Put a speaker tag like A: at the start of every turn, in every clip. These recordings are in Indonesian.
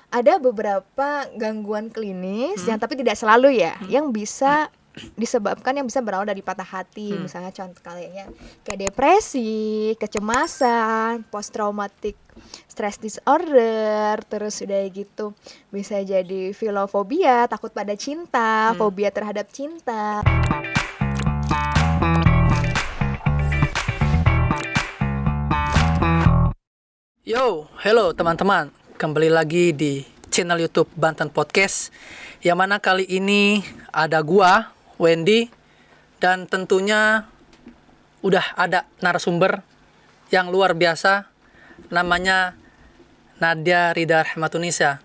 A: ada beberapa gangguan klinis yang tapi tidak selalu ya, yang bisa disebabkan, yang bisa berawal dari patah hati. Misalnya contoh kalinya kayak depresi, kecemasan, post traumatic stress disorder, terus udah gitu bisa jadi filofobia, takut pada cinta, fobia terhadap cinta.
B: Yo, hello teman-teman. Kembali lagi di channel YouTube Banten Podcast. Yang mana kali ini ada gua, Wendy, dan tentunya udah ada narasumber yang luar biasa, namanya Nadia Rida Rahmatunisa.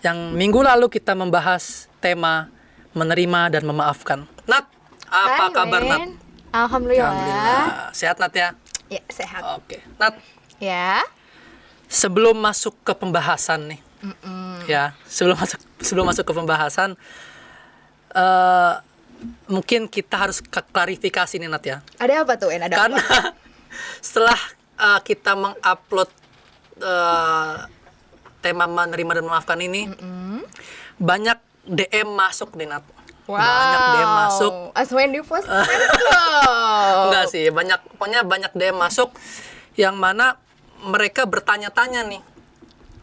B: Yang minggu lalu kita membahas tema menerima dan memaafkan. Nat, apa
A: Hai,
B: kabar
A: Wen.
B: Nat?
A: Alhamdulillah.
B: Sehat Nat ya?
A: Ya, sehat.
B: Oke, Nat.
A: Ya.
B: Sebelum masuk ke pembahasan nih, ya sebelum masuk ke pembahasan, mungkin kita harus klarifikasi nih Nat ya.
A: Ada apa tuh, En? Ada
B: Karena
A: apa?
B: setelah kita mengupload tema menerima dan memaafkan ini, banyak DM masuk nih Nat.
A: Wow.
B: Banyak DM masuk.
A: As when you post loh.
B: Enggak sih, pokoknya banyak DM masuk yang mana mereka bertanya-tanya nih,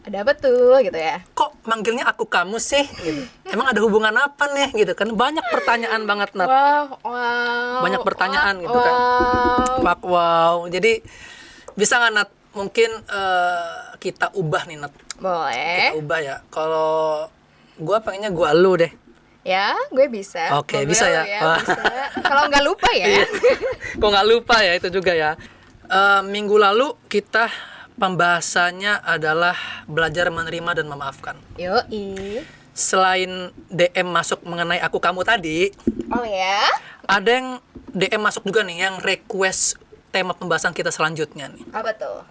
A: Ada apa tuh gitu ya?
B: kok manggilnya aku kamu sih gitu. Emang ada hubungan apa nih gitu kan, banyak pertanyaan banget Nat.
A: Wow.
B: Banyak pertanyaan gitu kan. Wow. Jadi bisa nggak Nat, mungkin kita ubah nih Nat.
A: Boleh.
B: Kita ubah ya. Kalau gua pengennya gua lu deh.
A: Ya, gue bisa.
B: Oke,
A: Boleh
B: bisa ya? Wah.
A: Bisa. Kalau nggak lupa ya.
B: Iya. Kok nggak lupa ya itu juga ya. Minggu lalu kita pembahasannya adalah belajar menerima dan memaafkan.
A: Yoi.
B: Selain DM masuk mengenai aku kamu tadi,
A: Oh ya?
B: ada yang DM masuk juga nih yang request tema pembahasan kita selanjutnya nih.
A: Apa tuh?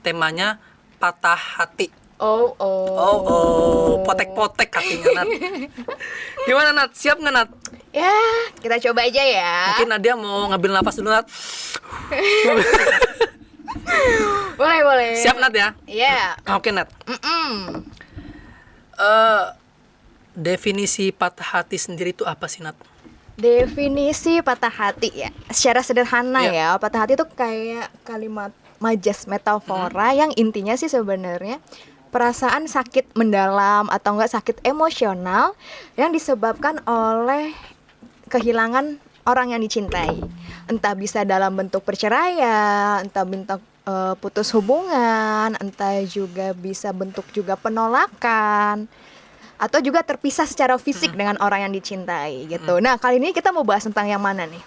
B: Temanya patah hati.
A: Oh.
B: Potek-potek hatinya Nat. Gimana Nat? Siap nggak Nat?
A: Ya, kita coba aja ya.
B: Mungkin Nadia mau ngambil nafas dulu Nat.
A: Boleh.
B: Siap Nat ya?
A: Iya.
B: Oke Nat. Definisi patah hati sendiri itu apa sih Nat?
A: Definisi patah hati ya. Secara sederhana
B: Iya.
A: ya, patah hati itu kayak kalimat majas metafora yang intinya sih sebenarnya perasaan sakit mendalam atau enggak sakit emosional yang disebabkan oleh kehilangan orang yang dicintai. Entah bisa dalam bentuk perceraian, entah bentuk putus hubungan, entah juga bisa bentuk juga penolakan, atau juga terpisah secara fisik dengan orang yang dicintai gitu. Nah, kali ini kita mau bahas tentang yang mana nih?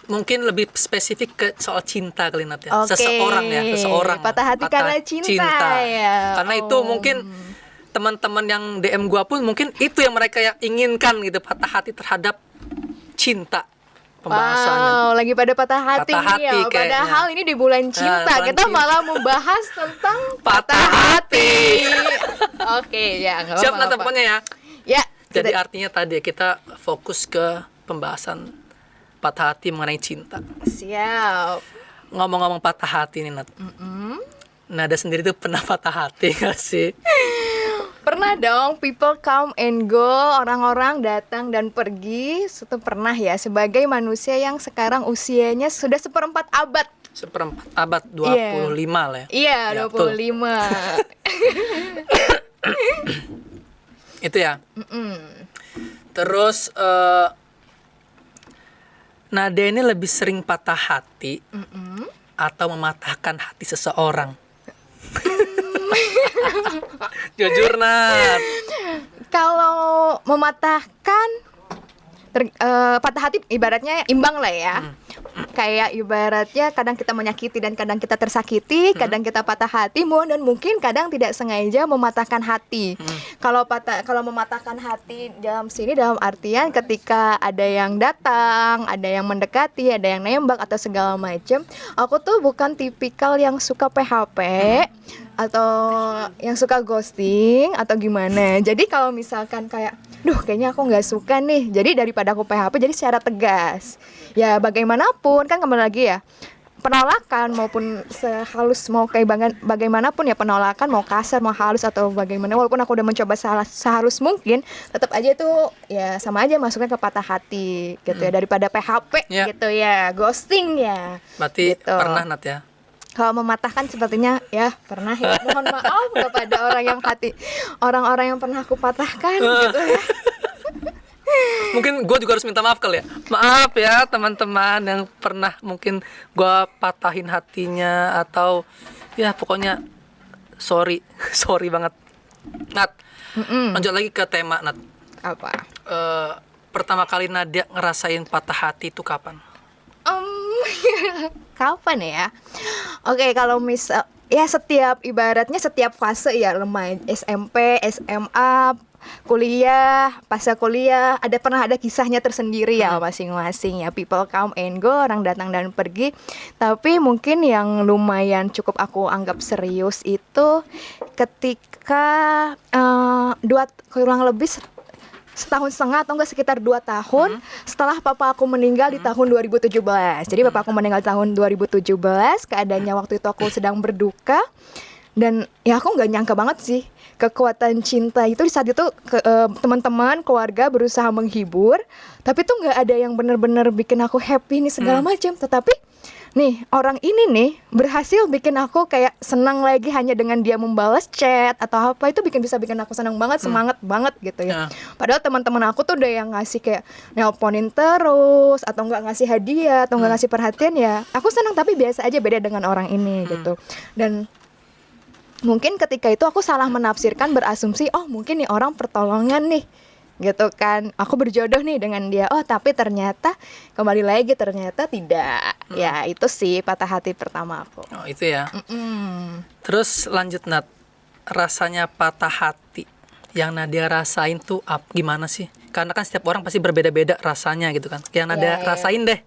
B: Mungkin lebih spesifik ke soal cinta kali Nat ya.
A: Oke.
B: Seseorang.
A: Patah hati karena cinta ya.
B: Karena itu mungkin teman-teman yang DM gua pun mungkin itu yang mereka yang inginkan gitu, patah hati terhadap cinta pembahasannya.
A: Wow, lagi pada patah hati,
B: Patah hati
A: ya.
B: kayaknya.
A: Padahal ini di bulan cinta,
B: bulan
A: kita
B: cinta.
A: malah membahas tentang
B: Patah hati.
A: Oke, ya nggak
B: Siap
A: apa-apa.
B: Nat pokoknya ya.
A: Ya,
B: Jadi
A: kita-
B: artinya tadi kita fokus ke pembahasan patah hati mengenai cinta.
A: siap.
B: Ngomong-ngomong patah hati nih Nat. Nada sendiri tuh pernah patah hati gak sih?
A: Pernah dong, people come and go, orang-orang datang dan pergi. Itu pernah ya, sebagai manusia yang sekarang usianya sudah 1/4 abad.
B: Seperempat abad 25 lah ya.
A: Iya,
B: Ya, betul.
A: 25.
B: Itu ya. Terus Nada ini lebih sering patah hati atau mematahkan hati seseorang? Jujur Nat.
A: Kalau mematahkan patah hati ibaratnya imbang lah ya. Kayak ibaratnya kadang kita menyakiti dan kadang kita tersakiti, kadang kita patah hati dan mungkin kadang tidak sengaja mematahkan hati. Kalau mematahkan hati dalam artian ketika ada yang datang, ada yang mendekati, ada yang nembak atau segala macam. Aku tuh bukan tipikal yang suka PHP atau yang suka ghosting atau gimana. Jadi kalau misalkan kayak kayaknya aku nggak suka nih, jadi daripada aku PHP, jadi secara tegas. Ya bagaimanapun kan kembali lagi ya, penolakan maupun sehalus mau kayak bagaimanapun ya, penolakan mau kasar mau halus atau bagaimana, walaupun aku udah mencoba sehalus mungkin, tetap aja itu ya sama aja masuknya ke patah hati gitu ya, daripada PHP gitu ya, ghosting ya.
B: Berarti
A: gitu.
B: pernah Nat ya?
A: Kalau mematahkan sepertinya ya pernah ya. Mohon maaf kepada orang-orang yang pernah aku patahkan gitu ya.
B: Mungkin gue juga harus minta maaf kali ya. Maaf ya teman-teman yang pernah mungkin gue patahin hatinya, atau ya pokoknya sorry banget. Nat, lanjut lagi ke tema Nat.
A: Apa?
B: Pertama kali Nadia ngerasain patah hati itu kapan?
A: Kapan ya? Oke, kalau misal ya ibaratnya setiap fase ya, remaja, SMP, SMA, kuliah, pasca kuliah, pernah ada kisahnya tersendiri ya masing-masing ya. People come and go, orang datang dan pergi. Tapi mungkin yang lumayan cukup aku anggap serius itu ketika kurang lebih setahun setengah atau enggak sekitar 2 tahun setelah papa aku meninggal di tahun 2017. Jadi papa aku meninggal tahun 2017, keadaannya waktu itu aku sedang berduka. Dan ya aku nggak nyangka banget sih kekuatan cinta itu di saat itu. Teman-teman, keluarga berusaha menghibur, tapi tuh nggak ada yang benar-benar bikin aku happy nih segala macam. Tetapi nih orang ini nih berhasil bikin aku kayak senang lagi hanya dengan dia membalas chat atau apa, itu bisa bikin aku senang banget, semangat banget gitu ya. Padahal teman-teman aku tuh udah yang ngasih kayak nelponin terus atau nggak ngasih hadiah atau nggak ngasih perhatian ya. Aku senang tapi biasa aja, beda dengan orang ini gitu. Dan mungkin ketika itu aku salah menafsirkan, berasumsi oh mungkin nih orang pertolongan nih gitu kan, aku berjodoh nih dengan dia. Oh tapi ternyata kembali lagi ternyata tidak. Ya itu sih patah hati pertama aku.
B: Oh itu ya. Terus lanjut Nat, rasanya patah hati yang Nadia rasain tuh gimana sih? Karena kan setiap orang pasti berbeda-beda rasanya gitu kan. Yang Nadia rasain deh.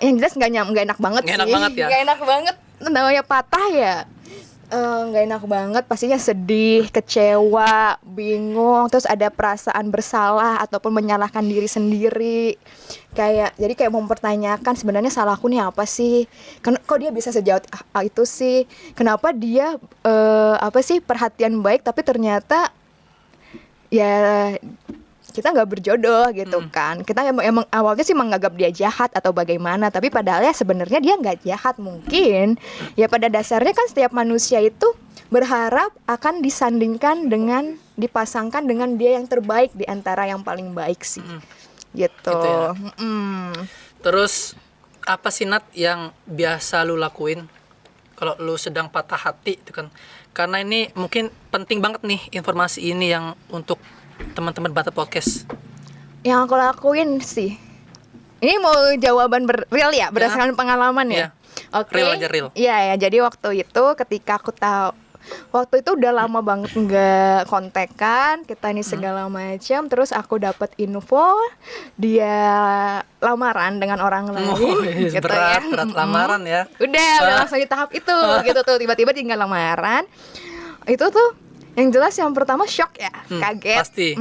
A: Yang jelas nggak enak banget sih.
B: Nggak enak banget ya.
A: Nggak enak banget, namanya patah ya. Nggak enak banget, pastinya sedih, kecewa, bingung, terus ada perasaan bersalah ataupun menyalahkan diri sendiri. Jadi kayak mempertanyakan sebenarnya salahku nih apa sih? Kok dia bisa sejauh itu sih? Kenapa dia perhatian baik tapi ternyata ya kita nggak berjodoh gitu kan. Kita emang awalnya sih menganggap dia jahat atau bagaimana, tapi padahal ya sebenarnya dia nggak jahat. Mungkin ya pada dasarnya kan setiap manusia itu berharap akan dipasangkan dengan dia yang terbaik di antara yang paling baik sih. Gitu ya.
B: Terus apa sih Nat yang biasa lu lakuin kalau lu sedang patah hati itu kan? Karena ini mungkin penting banget nih informasi ini yang untuk teman-teman Bantet Podcast.
A: Yang aku lakuin sih, ini mau jawaban real ya, berdasarkan pengalaman ya.
B: Oke. Real aja real.
A: Iya ya, jadi waktu itu ketika aku tahu, waktu itu udah lama banget nggak kontekan kita ini segala macam, terus aku dapat info dia lamaran dengan orang lain. Gitu
B: berat lamaran ya.
A: Udah langsung di tahap itu gitu tuh, tiba-tiba tinggal lamaran. Itu tuh yang jelas yang pertama shock ya, kaget.
B: Pasti.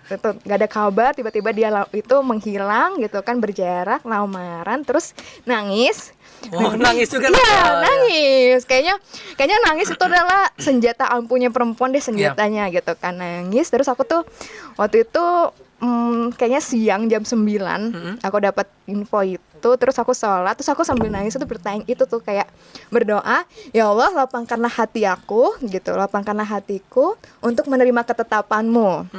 A: Itu gak ada kabar, tiba-tiba dia itu menghilang gitu kan, berjarak, lamaran, terus nangis.
B: Nangis juga.
A: Iya, nangis. Kayaknya nangis itu adalah senjata ampuhnya perempuan deh, senjatanya gitu kan, nangis. Terus aku tuh waktu itu kayaknya siang jam 9 aku dapat info itu. Terus aku sholat, terus aku sambil nangis itu bertanya itu tuh, kayak berdoa, ya Allah lapangkanlah hati aku gitu, lapangkanlah hatiku untuk menerima ketetapanmu.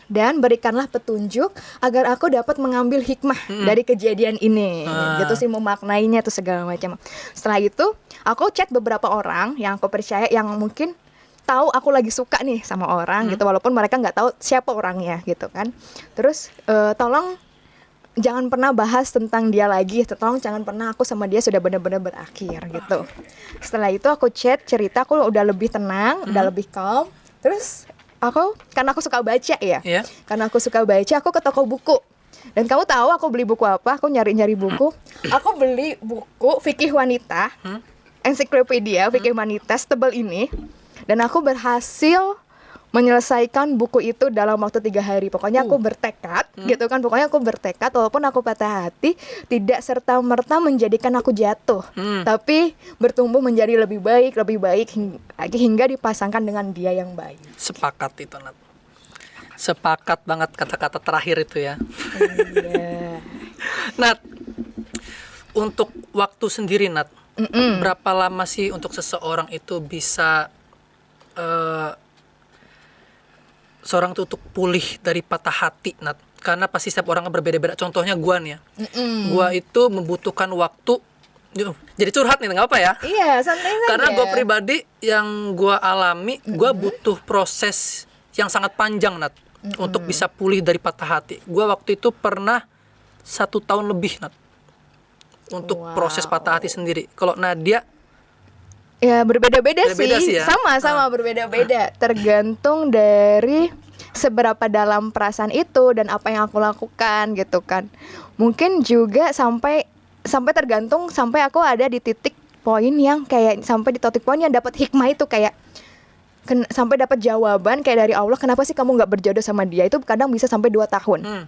A: Dan berikanlah petunjuk agar aku dapat mengambil hikmah dari kejadian ini. Gitu sih memaknainya tuh segala macam. Setelah itu aku chat beberapa orang yang aku percaya, yang mungkin tahu aku lagi suka nih sama orang gitu, walaupun mereka nggak tahu siapa orangnya gitu kan. Terus tolong jangan pernah bahas tentang dia lagi, tolong jangan pernah, aku sama dia sudah benar-benar berakhir gitu. Setelah itu aku chat, cerita, aku udah lebih tenang, udah lebih calm. Terus karena aku suka baca ya, karena aku suka baca, aku ke toko buku. Dan kamu tahu aku beli buku apa? Aku nyari-nyari buku. Aku beli buku fikih wanita, ensiklopedia fikih wanita tebal ini. Dan aku berhasil menyelesaikan buku itu dalam waktu 3 hari. Pokoknya aku bertekad, gitu kan. Pokoknya aku bertekad, walaupun aku patah hati, tidak serta-merta menjadikan aku jatuh, tapi bertumbuh menjadi lebih baik hingga dipasangkan dengan dia yang baik.
B: Sepakat itu, Nat. Sepakat banget kata-kata terakhir itu ya.
A: Iya.
B: Nat, untuk waktu sendiri, Nat, berapa lama sih untuk seseorang itu bisa seorang tuh untuk pulih dari patah hati, Nat? Karena pasti setiap orang berbeda-beda. Contohnya gua nih ya. Gua itu membutuhkan waktu. Jadi curhat nih, nggak apa ya?
A: Iya, santai saja.
B: Karena gua pribadi yang gua alami, gua butuh proses yang sangat panjang, Nat, untuk bisa pulih dari patah hati. Gua waktu itu pernah 1 tahun lebih, Nat, untuk proses patah hati sendiri. Kalau Nadia,
A: ya berbeda-beda
B: Berbeda sih
A: sih.
B: ya?
A: Sama berbeda-beda. Tergantung dari seberapa dalam perasaan itu dan apa yang aku lakukan gitu kan. Mungkin juga sampai tergantung sampai aku ada di titik poin yang kayak sampai di titik poin yang dapat hikmah itu kayak sampai dapat jawaban kayak dari Allah, kenapa sih kamu nggak berjodoh sama dia, itu kadang bisa sampai 2 tahun.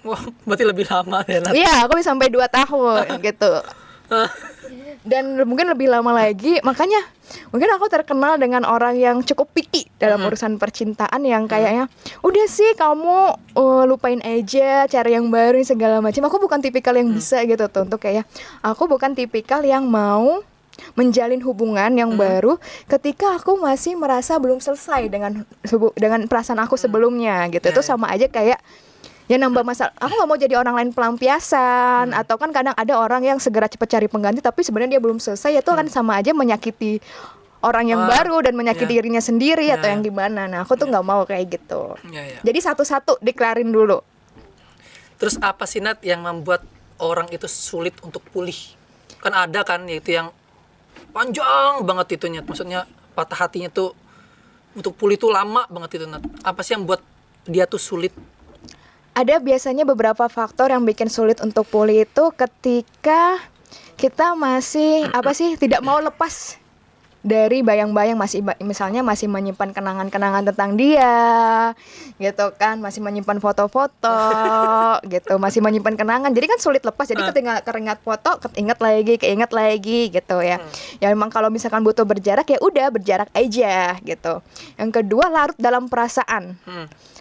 B: wah, berarti lebih lama ya, Nat.
A: Iya, aku bisa sampai 2 tahun gitu. Dan mungkin lebih lama lagi. Makanya mungkin aku terkenal dengan orang yang cukup picky dalam urusan percintaan, yang kayaknya udah sih kamu lupain aja, cari yang baru segala macam. Aku bukan tipikal yang bisa gitu tuh, untuk kayak aku bukan tipikal yang mau menjalin hubungan yang baru ketika aku masih merasa belum selesai dengan perasaan aku sebelumnya gitu. Itu sama aja kayak ya nambah masalah. Aku nggak mau jadi orang lain pelampiasan. Atau kan kadang ada orang yang segera cepat cari pengganti tapi sebenarnya dia belum selesai. Itu kan sama aja menyakiti orang yang baru dan menyakiti dirinya sendiri atau yang gimana. Nah aku tuh nggak mau kayak gitu. Jadi satu-satu dikelarin dulu.
B: Terus apa sih, Nat, yang membuat orang itu sulit untuk pulih? Kan ada kan yaitu yang panjang banget itunya. Maksudnya patah hatinya tuh untuk pulih tuh lama banget itu, Nat. Apa sih yang buat dia tuh sulit?
A: Ada biasanya beberapa faktor yang bikin sulit untuk pulih itu ketika kita masih tidak mau lepas dari bayang-bayang, misalnya masih menyimpan kenangan-kenangan tentang dia gitu kan, masih menyimpan foto-foto gitu, masih menyimpan kenangan. Jadi kan sulit lepas. Jadi ketika keingat foto, keinget lagi gitu ya. Ya memang kalau misalkan butuh berjarak, ya udah berjarak aja gitu. Yang kedua, larut dalam perasaan.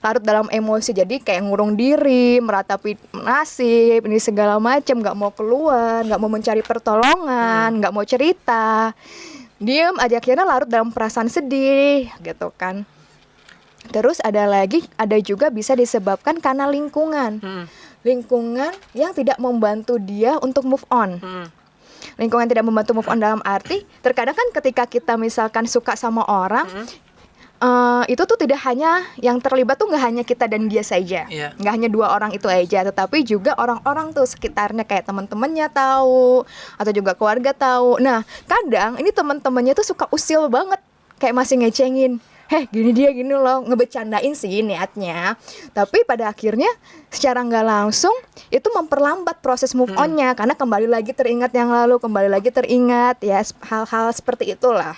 A: Larut dalam emosi. Jadi kayak ngurung diri, meratapi nasib, ini segala macam, nggak mau keluar, nggak mau mencari pertolongan, nggak mau cerita, diem aja, akhirnya larut dalam perasaan sedih gitu kan. Terus ada juga bisa disebabkan karena lingkungan yang tidak membantu dia untuk move on. Lingkungan tidak membantu move on dalam arti, terkadang kan ketika kita misalkan suka sama orang, itu tuh tidak hanya yang terlibat tuh nggak hanya kita dan dia saja, nggak hanya 2 orang itu aja, tetapi juga orang-orang tuh sekitarnya, kayak teman-temannya tahu atau juga keluarga tahu. Nah kadang ini teman-temannya tuh suka usil banget, kayak masih ngecengin, gini loh, ngebecandain sih niatnya, tapi pada akhirnya secara nggak langsung itu memperlambat proses move on-nya, karena kembali lagi teringat yang lalu, ya hal-hal seperti itulah.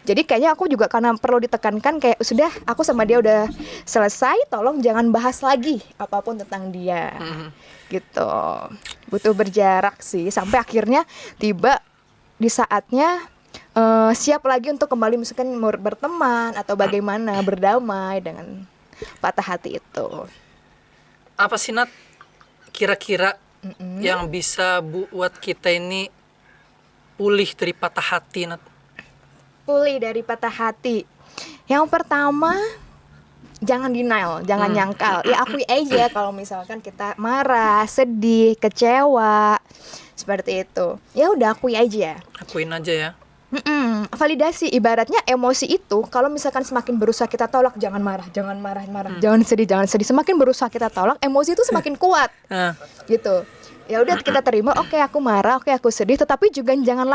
A: Jadi kayaknya aku juga karena perlu ditekankan kayak sudah, aku sama dia udah selesai, tolong jangan bahas lagi apapun tentang dia gitu. Butuh berjarak sih sampai akhirnya tiba di saatnya siap lagi untuk kembali misalkan berteman atau bagaimana berdamai dengan patah hati itu.
B: Apa sih, Nat, kira-kira yang bisa buat kita ini pulih dari patah hati, Nat?
A: Pulih dari patah hati, yang pertama, jangan denial, jangan nyangkal. Ya akui aja kalau misalkan kita marah, sedih, kecewa, seperti itu. Ya udah akui aja.
B: Akuin aja ya.
A: Validasi, ibaratnya emosi itu kalau misalkan semakin berusaha kita tolak, jangan marah, jangan sedih. Semakin berusaha kita tolak, emosi itu semakin kuat. Gitu. Ya udah kita terima, oke, aku marah, oke, aku sedih, tetapi juga jangan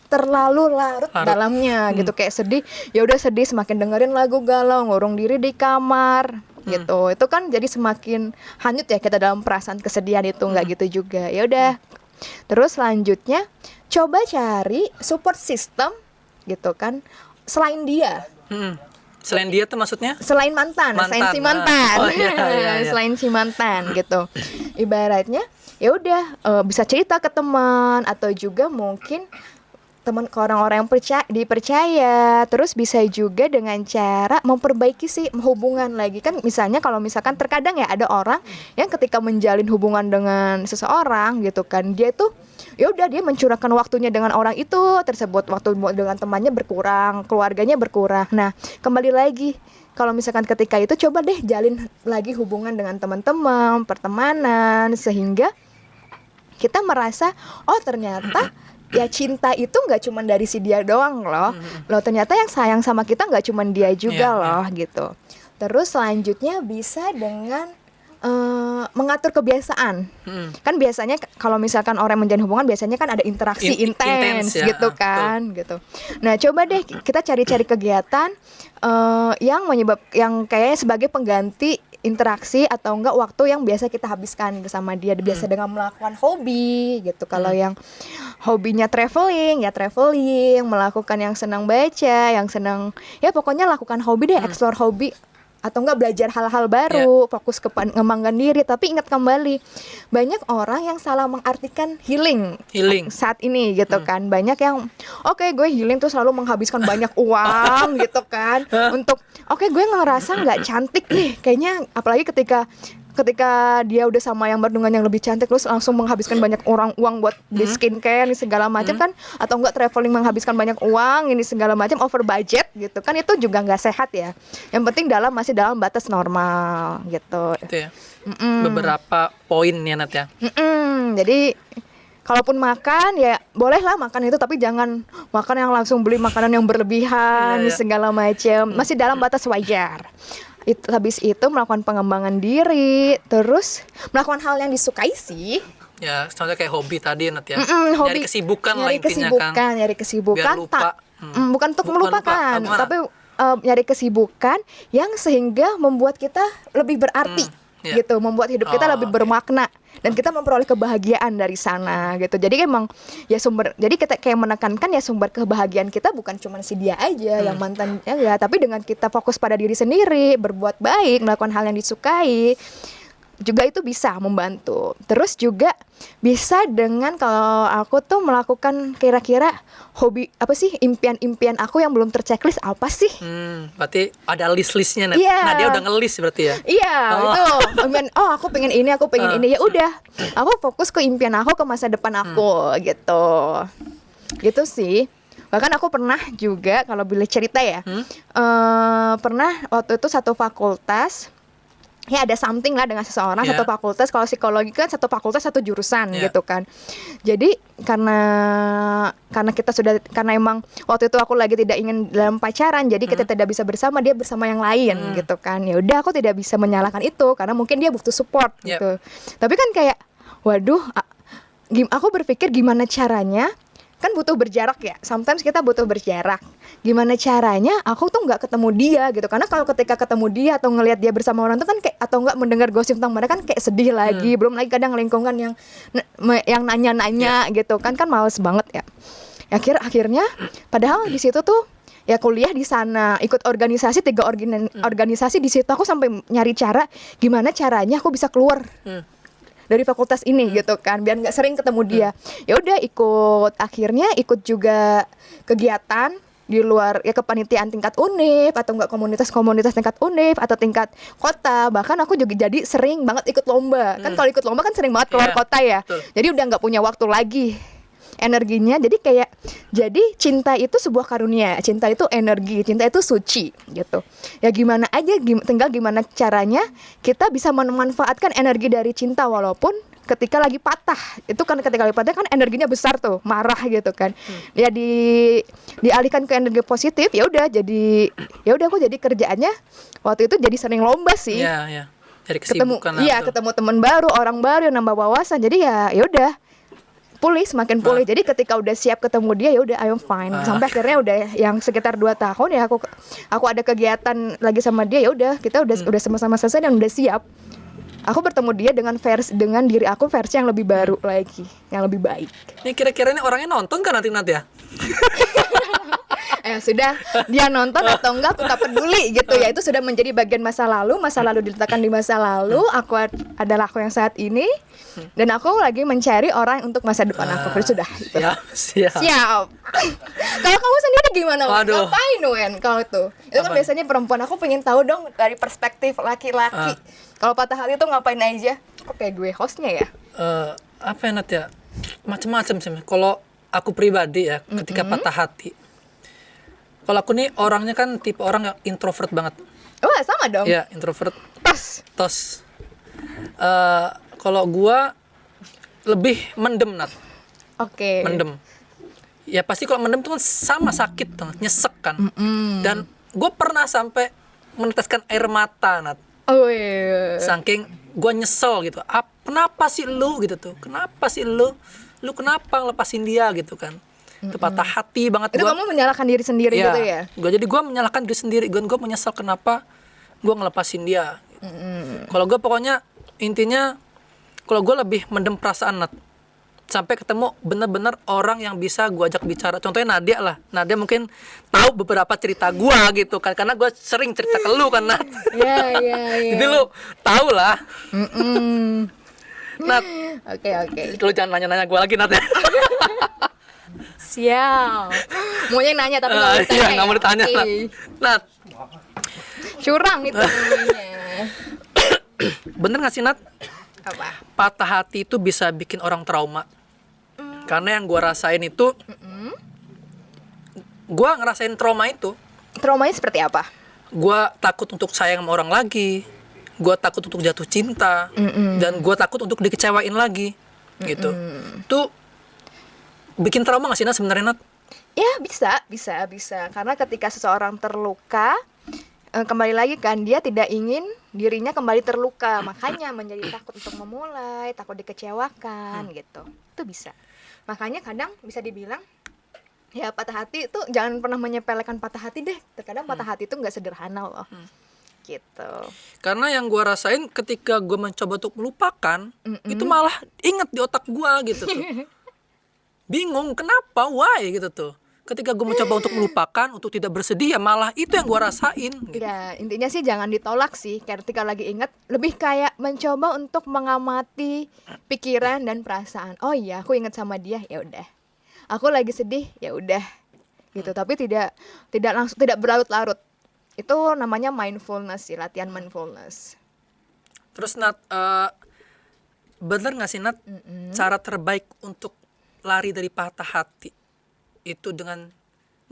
A: terlalu larut dalamnya gitu. Kayak sedih, ya udah sedih, semakin dengerin lagu galau, ngurung diri di kamar gitu. Itu kan jadi semakin hanyut ya kita dalam perasaan kesedihan itu. Nggak gitu juga. Ya udah. Terus selanjutnya coba cari support system gitu kan selain dia.
B: Selain dia tuh maksudnya?
A: Selain mantan. Selain si mantan.
B: Oh, iya.
A: Selain si mantan gitu. Ibaratnya ya udah bisa cerita ke teman atau juga mungkin teman ke orang-orang yang dipercaya. Terus bisa juga dengan cara memperbaiki sih hubungan lagi. Kan misalnya kalau misalkan terkadang ya ada orang yang ketika menjalin hubungan dengan seseorang gitu kan, dia tuh ya udah dia mencurahkan waktunya dengan orang itu tersebut, waktu dengan temannya berkurang, keluarganya berkurang. Nah, kembali lagi kalau misalkan ketika itu coba deh jalin lagi hubungan dengan teman-teman, pertemanan, sehingga kita merasa oh ternyata ya cinta itu nggak cuma dari si dia doang loh ternyata yang sayang sama kita nggak cuma dia juga gitu. Terus selanjutnya bisa dengan mengatur kebiasaan. Kan biasanya kalau misalkan orang menjalin hubungan biasanya kan ada interaksi intens
B: ya,
A: gitu kan gitu. Nah coba deh kita cari-cari kegiatan yang kayaknya sebagai pengganti interaksi atau enggak waktu yang biasa kita habiskan bersama dia, biasa dengan melakukan hobi gitu. Kalau yang hobinya traveling, ya traveling, melakukan yang senang baca, yang senang ya pokoknya lakukan hobi deh, explore hobi. Atau enggak belajar hal-hal baru, fokus ke mengembangkan diri. Tapi ingat kembali, banyak orang yang salah mengartikan healing saat ini gitu kan. Banyak yang oke, gue healing tuh selalu menghabiskan banyak uang gitu kan. Untuk oke, gue ngerasa nggak cantik nih kayaknya, apalagi ketika dia udah sama yang berdungan yang lebih cantik, terus langsung menghabiskan banyak uang buat di skincare ini segala macam kan, atau enggak traveling menghabiskan banyak uang ini segala macam, over budget gitu kan, itu juga nggak sehat ya. Yang penting masih dalam batas normal gitu.
B: Itu ya. Beberapa poin ya Nat ya.
A: Jadi kalaupun makan ya bolehlah makan itu, tapi jangan makan yang langsung beli makanan yang berlebihan segala macam, masih dalam batas wajar. Habis itu melakukan pengembangan diri, terus melakukan hal yang disukai sih.
B: Ya, contohnya kayak hobi tadi Nat ya.
A: Hobi,
B: nyari kesibukan lah intinya kan.
A: Nyari kesibukan.
B: Biar lupa.
A: Bukan untuk melupakan, tapi nyari kesibukan yang sehingga membuat kita lebih berarti. Gitu, membuat hidup kita lebih bermakna dan kita memperoleh kebahagiaan dari sana gitu. Jadi emang ya jadi kita kayak menekankan ya sumber kebahagiaan kita bukan cuma si dia aja yang mantannya ya, tapi dengan kita fokus pada diri sendiri, berbuat baik, melakukan hal yang disukai juga itu bisa membantu. Terus juga bisa dengan kalau aku tuh melakukan kira-kira hobi apa sih, impian-impian aku yang belum terchecklist apa sih?
B: Berarti ada list-listnya Nat. Nah dia udah nge-list berarti ya?
A: Iya itu aku pengen ini, aku pengen ini, ya udah aku fokus ke impian aku, ke masa depan aku gitu sih. Bahkan aku pernah juga kalau boleh cerita ya, pernah waktu itu satu fakultas. Ya ada something lah dengan seseorang, satu fakultas. Kalau psikologi kan satu fakultas satu jurusan gitu kan. Jadi karena emang waktu itu aku lagi tidak ingin dalam pacaran, jadi kita tidak bisa bersama, dia bersama yang lain gitu kan. Ya udah aku tidak bisa menyalahkan itu karena mungkin dia butuh support gitu. Tapi kan kayak waduh, aku berpikir gimana caranya, kan butuh berjarak ya, sometimes kita butuh berjarak. Gimana caranya aku tuh nggak ketemu dia gitu, karena kalau ketika ketemu dia atau ngelihat dia bersama orang tuh kan kayak, atau nggak mendengar gosip tentang mereka kan kayak sedih lagi. Belum lagi kadang lingkungan yang nanya-nanya gitu kan males banget ya. Akhirnya padahal di situ tuh ya kuliah di sana, ikut organisasi 3 organisasi di situ, aku sampai nyari cara gimana caranya aku bisa keluar dari fakultas ini gitu kan, biar nggak sering ketemu dia. Ya udah akhirnya ikut juga kegiatan di luar ya, kepanitiaan tingkat UNIF atau enggak komunitas tingkat UNIF atau tingkat kota. Bahkan aku juga jadi sering banget ikut lomba. Kan kalau ikut lomba kan sering banget keluar kota ya. Jadi udah nggak punya waktu lagi energinya. Jadi cinta itu sebuah karunia, cinta itu energi, cinta itu suci gitu. Ya gimana aja, tinggal gimana caranya kita bisa memanfaatkan energi dari cinta, walaupun ketika lagi patah. Itu kan ketika lagi patah kan energinya besar tuh, marah gitu kan. Ya dialihkan ke energi positif. Ya udah aku jadi kerjaannya waktu itu jadi sering lomba sih.
B: Iya. Dari kesibukan
A: ketemu teman baru, orang baru yang nambah wawasan. Jadi ya udah semakin pulih. Jadi ketika udah siap ketemu dia ya udah I'm fine. Sampai akhirnya udah yang sekitar 2 tahun ya aku ada kegiatan lagi sama dia, ya udah kita udah sama-sama selesai dan udah siap. Aku bertemu dia dengan diri aku versi yang lebih baru lagi, yang lebih baik.
B: Ini kira-kira ini orangnya nonton kan nanti ya?
A: Sudah dia nonton atau enggak aku tak peduli gitu ya. Itu sudah menjadi bagian masa lalu diletakkan di masa lalu. Adalah aku yang saat ini, dan aku lagi mencari orang untuk masa depan aku. Sudah gitu. Siap. Kalau kamu sendiri gimana?
B: Waduh.
A: Ngapain Wen kalau tuh? Itu kan biasanya perempuan. Aku pengen tahu dong dari perspektif laki-laki. Kalau patah hati tuh ngapain aja? Kok kayak gue hostnya ya?
B: Apa ya Nat ya? Macam-macam sih. Kalau aku pribadi ya, ketika patah hati, kalau aku nih orangnya kan tipe orang yang introvert banget.
A: Wah, sama dong.
B: Iya, introvert. Tos. Kalau gua lebih mendem, Nat.
A: Oke.
B: Mendem. Ya pasti kalau mendem tuh kan sama sakit tuh, nyesek kan. Dan gue pernah sampai meneteskan air mata, Nat.
A: Oh iya.
B: Saking gue nyesel gitu. Kenapa sih lu gitu tuh? Kenapa sih lu? Lu kenapa ngelepasin dia gitu kan? Itu patah hati banget.
A: Itu kamu menyalahkan diri sendiri gitu ya?
B: Jadi gue menyalahkan diri sendiri. Gue menyesal kenapa gue ngelepasin dia. Kalau gue pokoknya intinya, kalau gue lebih mendem perasaan, Nat, sampai ketemu bener-bener orang yang bisa gue ajak bicara. Contohnya Nadia lah. Nadia mungkin tahu beberapa cerita gue gitu kan, karena gue sering cerita ke lu kan, Nat.
A: Iya.
B: Jadi lu tahu lah. Nat.
A: Oke.
B: Lu jangan nanya-nanya gue lagi, Nat ya.
A: Siap. Maunya nanya tapi nggak mau ditanya.
B: Iya, nggak mau ditanya.
A: Okay.
B: Nat.
A: Curang itu namanya.
B: Bener nggak sih, Nat?
A: Apa?
B: Patah hati itu bisa bikin orang trauma. Karena yang gue rasain itu, gue ngerasain trauma itu.
A: Traumanya seperti apa?
B: Gue takut untuk sayang sama orang lagi. Gue takut untuk jatuh cinta. Dan gue takut untuk dikecewain lagi. Gitu. Itu bikin trauma nggak sih, Nat, sebenarnya, Nat?
A: Ya bisa. Karena ketika seseorang terluka, kembali lagi kan, dia tidak ingin dirinya kembali terluka, makanya menjadi takut untuk memulai, takut dikecewakan gitu. Itu bisa. Makanya kadang bisa dibilang, ya patah hati itu jangan pernah menyepelekan patah hati deh. Terkadang patah hati itu nggak sederhana loh. Gitu.
B: Karena yang gue rasain ketika gue mencoba untuk melupakan, itu malah inget di otak gue gitu tuh. Bingung kenapa, why gitu tuh. Ketika gue mencoba untuk melupakan, untuk tidak bersedih, ya malah itu yang gue rasain gitu.
A: Ya intinya sih jangan ditolak sih. Ketika lagi ingat, lebih kayak mencoba untuk mengamati pikiran dan perasaan. Oh iya, aku ingat sama dia, ya udah. Aku lagi sedih, ya udah. Gitu. Tapi tidak langsung, tidak berlarut-larut. Itu namanya mindfulness sih, latihan mindfulness.
B: Terus Nat, bener nggak sih, Nat, cara terbaik untuk lari dari patah hati itu dengan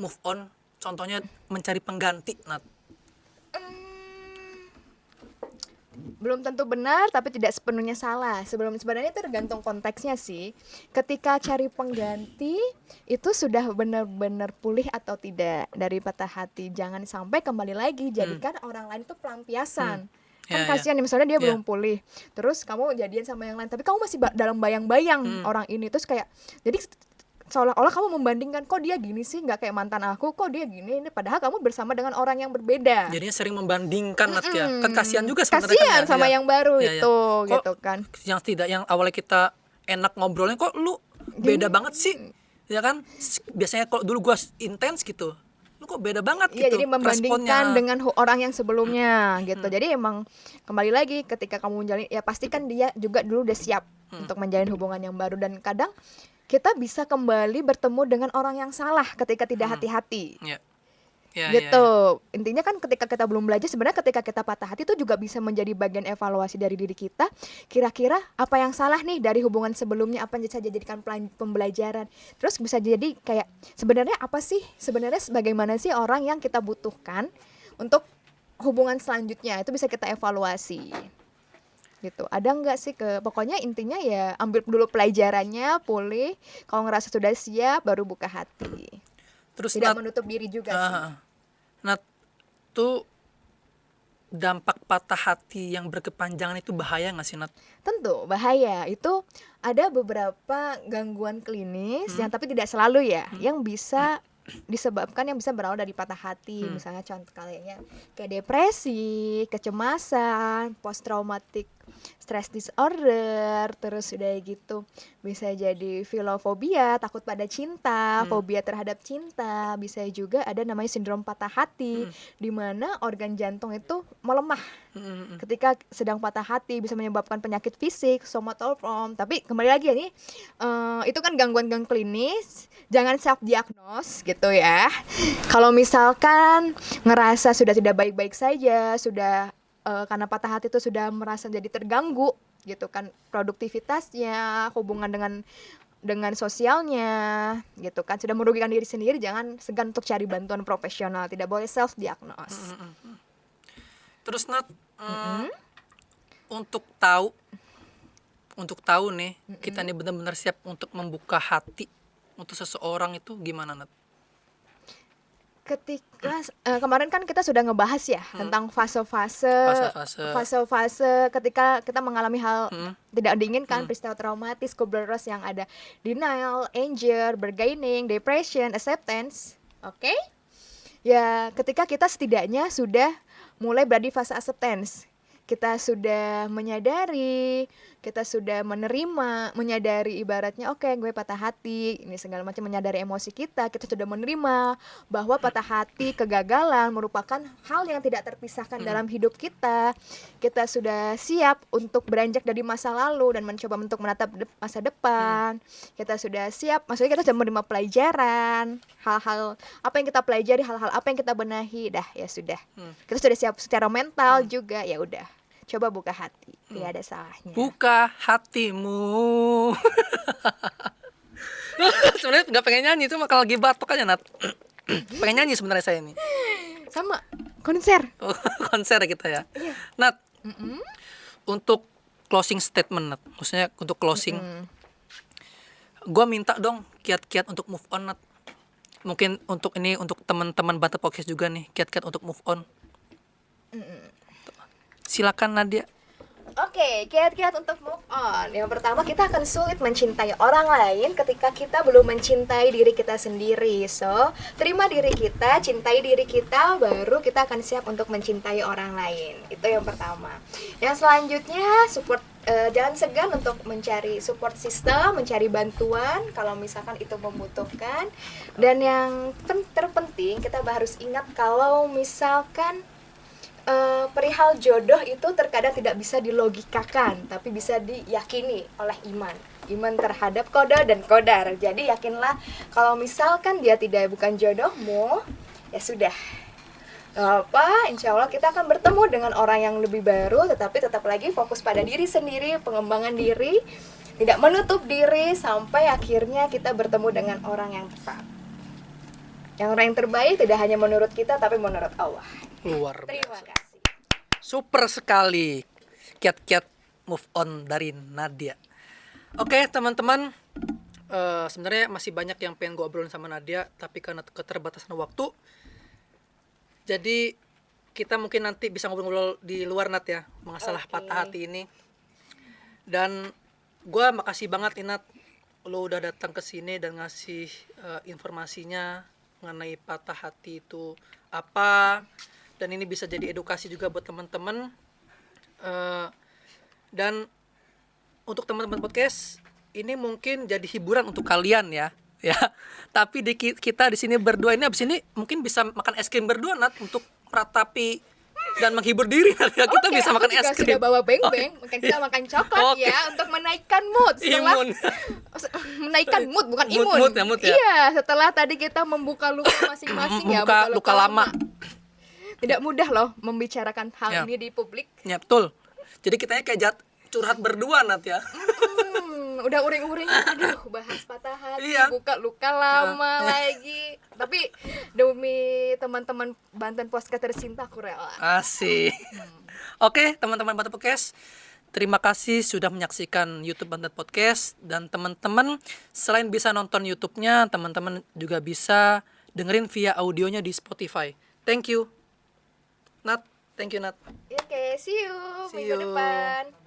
B: move on, contohnya mencari pengganti, Nat?
A: Belum tentu benar, tapi tidak sepenuhnya salah. Sebenarnya itu tergantung konteksnya sih. Ketika cari pengganti, itu sudah benar-benar pulih atau tidak dari patah hati. Jangan sampai kembali lagi, jadikan orang lain itu pelampiasan. Kan kasihan nih, misalnya dia belum pulih, terus kamu jadian sama yang lain, tapi kamu masih dalam bayang-bayang orang ini. Terus kayak, jadi seolah-olah kamu membandingkan, kok dia gini sih, nggak kayak mantan aku, kok dia gini, ini padahal kamu bersama dengan orang yang berbeda.
B: Jadinya sering membandingkan, Nat, ya. Kan kasihan juga sebenarnya.
A: Kasihan
B: kan,
A: sama yang baru itu,
B: Kok
A: gitu kan.
B: yang awalnya kita enak ngobrolnya, kok lu beda banget sih, ya kan? Biasanya kalau dulu gua intens gitu, lu kok beda banget gitu.
A: Iya, jadi membandingkan dengan orang yang sebelumnya gitu. Jadi emang kembali lagi ketika kamu menjalin, ya pastikan dia juga dulu udah siap untuk menjalin hubungan yang baru. Dan kadang kita bisa kembali bertemu dengan orang yang salah ketika tidak hati-hati. Gitu. Intinya kan ketika kita belum belajar, sebenarnya ketika kita patah hati itu juga bisa menjadi bagian evaluasi dari diri kita. Kira-kira apa yang salah nih dari hubungan sebelumnya, apa yang bisa dijadikan pembelajaran. Terus bisa jadi kayak sebenarnya apa sih, sebenarnya bagaimana sih orang yang kita butuhkan untuk hubungan selanjutnya, itu bisa kita evaluasi. Gitu. Ada nggak sih pokoknya intinya ya ambil dulu pelajarannya, pulih. Kalau ngerasa sudah siap, baru buka hati.
B: Terus
A: tidak menutup diri juga sih.
B: Nat, tuh dampak patah hati yang berkepanjangan itu bahaya nggak sih, Nat?
A: Tentu bahaya. Itu ada beberapa gangguan klinis yang tapi tidak selalu ya, yang bisa disebabkan, yang bisa berawal dari patah hati. Misalnya contoh kayak depresi, kecemasan, post traumatic stress disorder, terus udah gitu bisa jadi filofobia, takut pada cinta, fobia terhadap cinta, bisa juga ada namanya sindrom patah hati, di mana organ jantung itu melemah ketika sedang patah hati, bisa menyebabkan penyakit fisik, somatoform. Tapi kembali lagi ya nih, itu kan gangguan-gangguan klinis, jangan self diagnose gitu ya. Kalau misalkan ngerasa sudah tidak baik-baik saja, sudah karena patah hati itu sudah merasa jadi terganggu gitu kan, produktivitasnya, hubungan dengan sosialnya gitu kan, sudah merugikan diri sendiri, jangan segan untuk cari bantuan profesional, tidak boleh self diagnose.
B: Terus Nat, untuk tahu nih kita nih benar-benar siap untuk membuka hati untuk seseorang itu gimana Nat?
A: Ketika kemarin kan kita sudah ngebahas ya tentang fase-fase ketika kita mengalami hal tidak diinginkan, peristiwa traumatis, kubler-ross yang ada denial, anger, bargaining, depression, acceptance. Oke? Ya, ketika kita setidaknya sudah mulai berada di fase acceptance, kita sudah menyadari, kita sudah menyadari ibaratnya oke, gue patah hati, ini segala macam, menyadari emosi kita sudah menerima bahwa patah hati, kegagalan merupakan hal yang tidak terpisahkan dalam hidup kita. Kita sudah siap untuk beranjak dari masa lalu dan mencoba untuk menatap masa depan. Kita sudah siap, maksudnya kita sudah menerima pelajaran, hal-hal apa yang kita pelajari, hal-hal apa yang kita benahi, dah ya sudah. Kita sudah siap secara mental juga, ya udah. Coba buka hati, tidak ada salahnya.
B: Buka hatimu. Sebenarnya nggak pengen nyanyi, itu kalau lagi batuk aja Nat. Pengen nyanyi sebenarnya saya ini.
A: Sama konser.
B: Konser kita ya. Nat, untuk closing statement Nat, maksudnya untuk closing, gue minta dong kiat-kiat untuk move on Nat. Mungkin untuk teman-teman Banten Podcast juga nih, kiat-kiat untuk move on. Silakan Nadia.
A: Oke, kiat-kiat untuk move on. Yang pertama, kita akan sulit mencintai orang lain ketika kita belum mencintai diri kita sendiri. So, terima diri kita, cintai diri kita, baru kita akan siap untuk mencintai orang lain. Itu yang pertama. Yang selanjutnya, jangan segan untuk mencari support system, mencari bantuan kalau misalkan itu membutuhkan. Dan yang terpenting, kita harus ingat kalau misalkan perihal jodoh itu terkadang tidak bisa dilogikakan, tapi bisa diyakini oleh iman terhadap qada dan qadar. Jadi yakinlah kalau misalkan dia bukan jodohmu, ya sudah, insya Allah kita akan bertemu dengan orang yang lebih baru, tetapi tetap lagi fokus pada diri sendiri, pengembangan diri, tidak menutup diri sampai akhirnya kita bertemu dengan orang yang tepat, yang orang yang terbaik tidak hanya menurut kita tapi menurut Allah.
B: Luar biasa.
A: Terima kasih.
B: Super sekali kiat-kiat move on dari Nadia. Oke teman-teman, sebenarnya masih banyak yang pengen gue obrolin sama Nadia, tapi karena keterbatasan waktu, jadi kita mungkin nanti bisa ngobrol-ngobrol di luar Nat ya, masalah patah hati ini. Dan gue makasih banget Nat, lo udah datang ke sini dan ngasih informasinya mengenai patah hati itu apa. Dan ini bisa jadi edukasi juga buat teman-teman. Dan untuk teman-teman podcast, ini mungkin jadi hiburan untuk kalian ya. Tapi kita di sini berdua ini, abis ini mungkin bisa makan es krim berdua Nat, untuk meratapi dan menghibur diri. Kita bisa makan es krim.
A: Sudah bawa beng-beng, mungkin kita makan coklat ya untuk menaikkan mood. Menaikkan mood, bukan imun.
B: Mood ya.
A: Iya, setelah tadi kita membuka luka masing-masing ya,
B: membuka luka lama.
A: Tidak mudah loh membicarakan hal ini di publik.
B: Ya betul. Jadi kitanya kayak curhat berdua Nat ya.
A: Udah uring-uring, aduh bahas patah hati, buka luka lama lagi. Tapi demi teman-teman Banten Podcast tercinta, aku rela.
B: Asik. Oke, teman-teman Banten Podcast, terima kasih sudah menyaksikan YouTube Banten Podcast. Dan teman-teman, selain bisa nonton YouTube-nya, teman-teman juga bisa dengerin via audionya di Spotify. Thank you Nat, thank you Nat.
A: Oke, see you minggu depan.